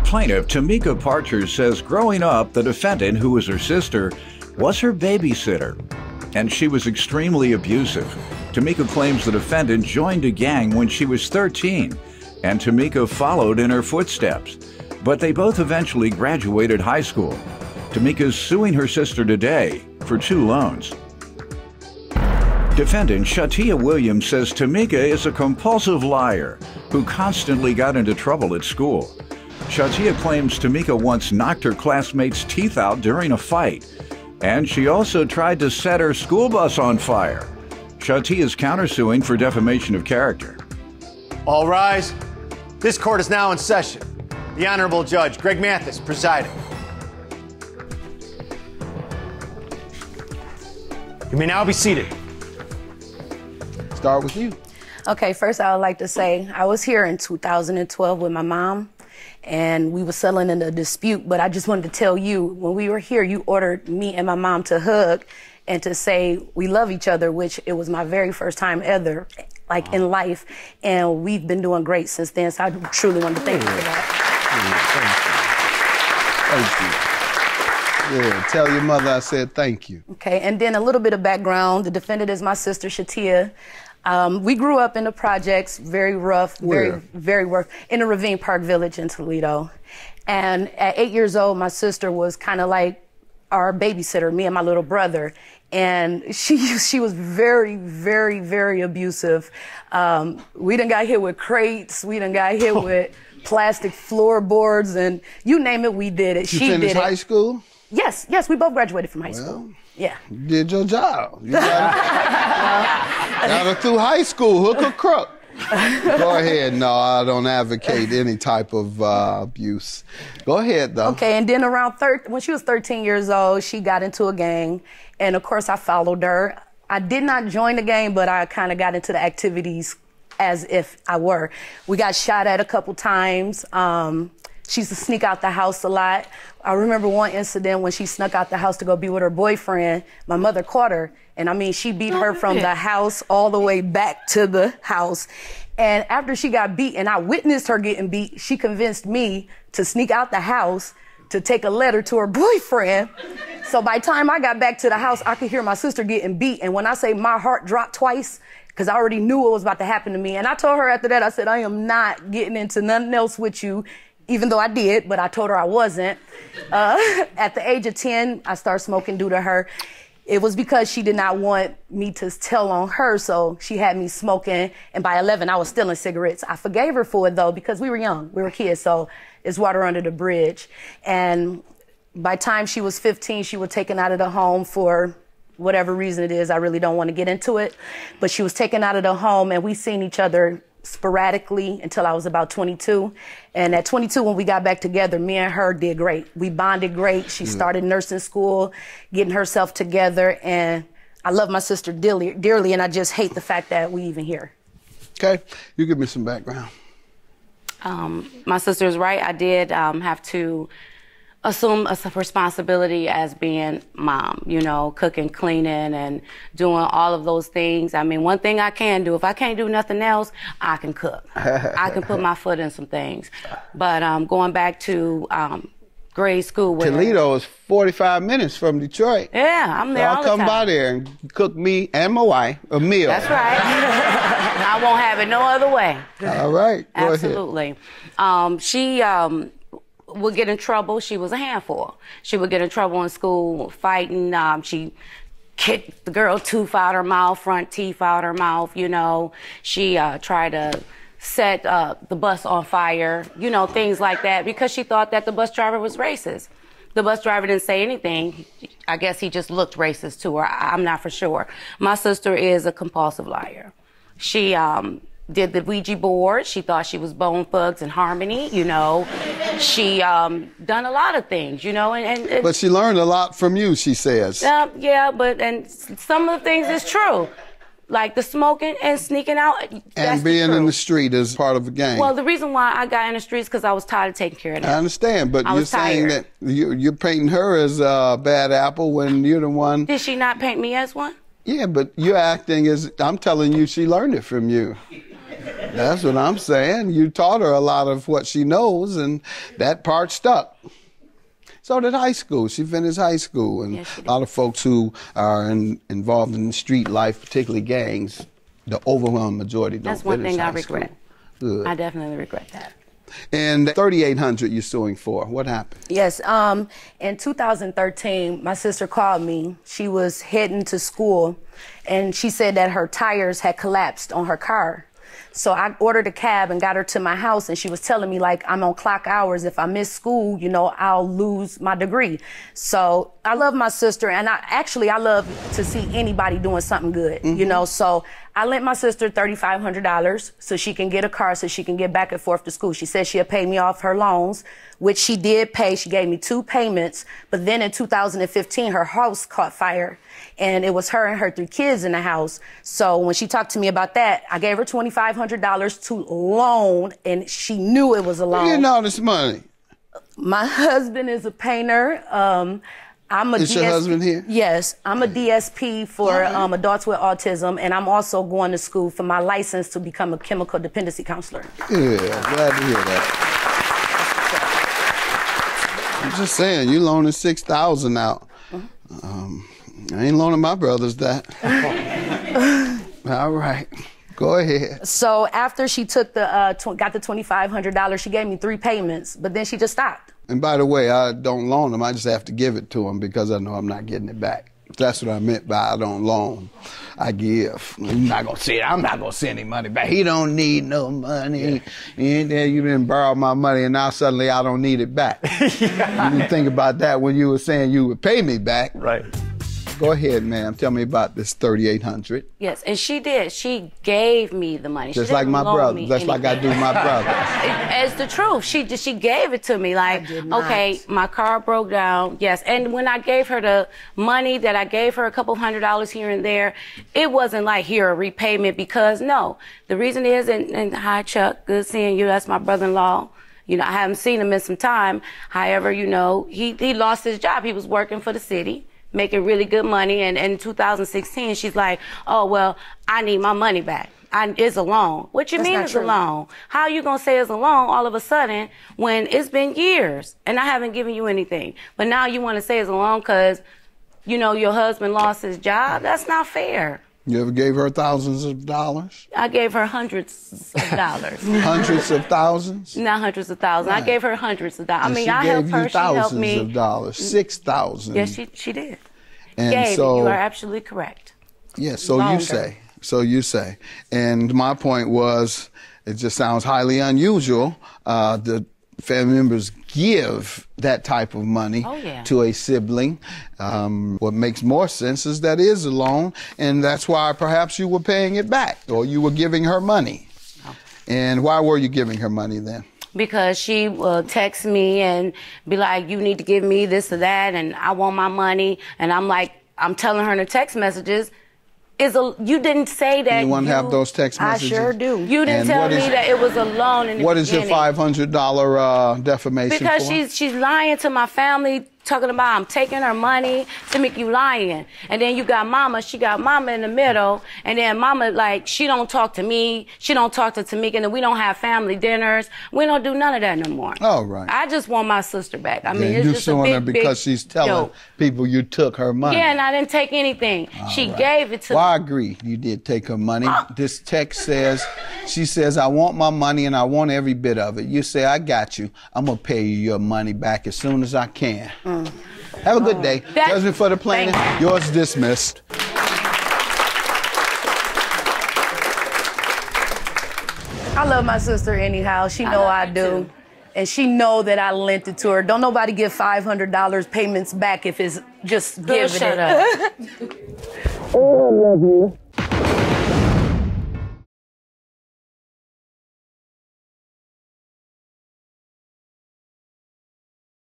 Plaintiff Tamika Parcher says growing up, the defendant, who was her sister, was her babysitter, and she was extremely abusive. Tamika claims the defendant joined a gang when she was 13, and Tamika followed in her footsteps. But they both eventually graduated high school. Tamika is suing her sister today for 2 loans. Defendant Shatia Williams says Tamika is a compulsive liar who constantly got into trouble at school. Shatia claims Tamika once knocked her classmates' teeth out during a fight, and she also tried to set her school bus on fire. Shatia is countersuing for defamation of character. All rise. This court is now in session. The Honorable Judge Greg Mathis presiding. You may now be seated. Start with you. Okay, first I would like to say I was here in 2012 with my mom, and we were settling in a dispute, but I just wanted to tell you, when we were here, you ordered me and my mom to hug and to say we love each other, which it was my very first time ever, like in life, and we've been doing great since then, so I truly want to thank you for that. Thank you. Yeah, tell your mother I said thank you. Okay, and then a little bit of background. The defendant is my sister, Shatia. We grew up in the projects, very rough, very rough, in the Ravine Park Village in Toledo. And at 8 years old, my sister was kind of like our babysitter, me and my little brother. And she was very, very, very abusive. We done got hit with crates. We done got hit with plastic floorboards, and you name it, we did it. You finished high school? Yes, we both graduated from high school. Yeah. You did your job. You got her through high school, hook or crook. Go ahead. No, I don't advocate any type of abuse. Go ahead, though. Okay, and then when she was 13 years old, she got into a gang, and of course I followed her. I did not join the gang, but I kind of got into the activities as if I were. We got shot at a couple times. She used to sneak out the house a lot. I remember one incident when she snuck out the house to go be with her boyfriend. My mother caught her, and I mean, she beat her from the house all the way back to the house. And after she got beat, and I witnessed her getting beat, she convinced me to sneak out the house to take a letter to her boyfriend. So by the time I got back to the house, I could hear my sister getting beat. And when I say my heart dropped twice, because I already knew what was about to happen to me. And I told her after that, I said, I am not getting into nothing else with you, even though I did, but I told her I wasn't. At the age of 10, I started smoking due to her. It was because she did not want me to tell on her, so she had me smoking, and by 11, I was stealing cigarettes. I forgave her for it, though, because we were young. We were kids, so it's water under the bridge. And by the time she was 15, she was taken out of the home for whatever reason it is. I really don't want to get into it. But she was taken out of the home, and we seen each other sporadically until I was about 22. And at 22, when we got back together, me and her did great. We bonded great. She started nursing school, getting herself together. And I love my sister dearly, and I just hate the fact that we even here. Okay, you give me some background. My sister's right. I did have to assume a responsibility as being mom, you know, cooking, cleaning, and doing all of those things. I mean, one thing I can do, if I can't do nothing else, I can cook. I can put my foot in some things. But going back to grade school. Toledo is 45 minutes from Detroit. Yeah, I'm there all the time. I'll come by there and cook me and my wife a meal. That's right. I won't have it no other way. All right, go Absolutely. She would get in trouble. She was a handful. She would get in trouble in school, fighting. She kicked the girl tooth out her mouth, front teeth out her mouth, you know. She tried to set the bus on fire, you know, things like that, because she thought that the bus driver was racist. The bus driver didn't say anything. I guess he just looked racist to her. I'm not for sure. My sister is a compulsive liar. She did the Ouija board. She thought she was Bone Thugs and Harmony, you know. She done a lot of things, you know. And but she learned a lot from you, she says. Yeah, and some of the things is true. Like the smoking and sneaking out. And being in the street is part of the game. Well, the reason why I got in the streets because I was tired of taking care of that. I understand, but you're saying that you're painting her as a bad apple when you're the one. Did she not paint me as one? Yeah, but you're acting as, I'm telling you, she learned it from you. That's what I'm saying. You taught her a lot of what she knows, and that part stuck. So did high school. She finished high school, and yes, a lot of folks who are involved in street life, particularly gangs, the overwhelming majority don't That's one finish thing I high regret. School. Good. I definitely regret that. And $3,800 you're suing for. What happened? Yes, in 2013, my sister called me. She was heading to school, and she said that her tires had collapsed on her car. So I ordered a cab and got her to my house, and she was telling me, like, I'm on clock hours. If I miss school, you know, I'll lose my degree. So I love my sister, and I love to see anybody doing something good, you know. So I lent my sister $3,500 so she can get a car so she can get back and forth to school. She said she'll pay me off her loans, which she did pay. She gave me 2 payments. But then in 2015, her house caught fire, and it was her and her 3 kids in the house. So when she talked to me about that, I gave her $2,500 to loan, and she knew it was a loan. Where you getting all this money? My husband is a painter. I'm a Is your husband here? Yes, I'm a DSP for adults with autism, and I'm also going to school for my license to become a chemical dependency counselor. Yeah, glad to hear that. I'm just saying, you loaning $6,000 out. I ain't loaning my brothers that. All right, go ahead. So after she took got the $2,500, she gave me 3 payments, but then she just stopped. And by the way, I don't loan them. I just have to give it to them because I know I'm not getting it back. That's what I meant by I don't loan. I give. I'm not gonna send him money back. He don't need no money. Yeah. You didn't borrow my money, and now suddenly I don't need it back. Yeah. You didn't think about that when you were saying you would pay me back. Right. Go ahead, ma'am. Tell me about this $3,800. Yes, and she did. She gave me the money. Just like my brother. That's like I do my brother. It's the truth. She gave it to me. Like, okay, my car broke down. Yes, and when I gave her the money that I gave her, a couple $100 here and there, it wasn't like, here, a repayment, because no. The reason is, and hi, Chuck, good seeing you. That's my brother-in-law. You know, I haven't seen him in some time. However, you know, he lost his job. He was working for the city, making really good money, and in 2016, she's like, oh, well, I need my money back. It's a loan. What you mean it's a loan? How are you going to say it's a loan all of a sudden when it's been years and I haven't given you anything? But now you want to say it's a loan because, you know, your husband lost his job? That's not fair. You ever gave her thousands of dollars? I gave her hundreds of dollars. Hundreds of thousands? Not hundreds of thousands. Right. I gave her hundreds of dollars. And I mean, she I helped her. She helped me. thousands of dollars, 6,000. Yes, she did. And so, you are absolutely correct. Yeah, so Longer. you say. So you say. And my point was, it just sounds highly unusual. The family members give that type of money to a sibling. What makes more sense is that is a loan, and that's why perhaps you were paying it back, or you were giving her money. Oh. And why were you giving her money then? Because she will text me and be like, you need to give me this or that, and I want my money. And I'm like, I'm telling her in the text messages, you didn't say that. You want to have those text messages? I sure do. You didn't tell me that it was a loan in the beginning. What is your $500 defamation because for? she's lying to my family, talking about I'm taking her money to make you lying. And then you got mama, she got mama in the middle, and then mama, like, she don't talk to me, she don't talk to Tamika, and then we don't have family dinners. We don't do none of that no more. Oh, right. I just want my sister back. I mean, it's you just suing a her big, because she's telling people you took her money. Yeah, and I didn't take anything. She gave it to me. Well, I agree. You did take her money. This text says, she says, I want my money and I want every bit of it. You say, I got you. I'm going to pay you your money back as soon as I can. Have a good day. Judgment for the plaintiff. Yours dismissed. I love my sister anyhow. She know I do. Too. And she know that I lent it to her. Don't nobody give $500 payments back if it's just giving it. Shut up. Oh, I love you.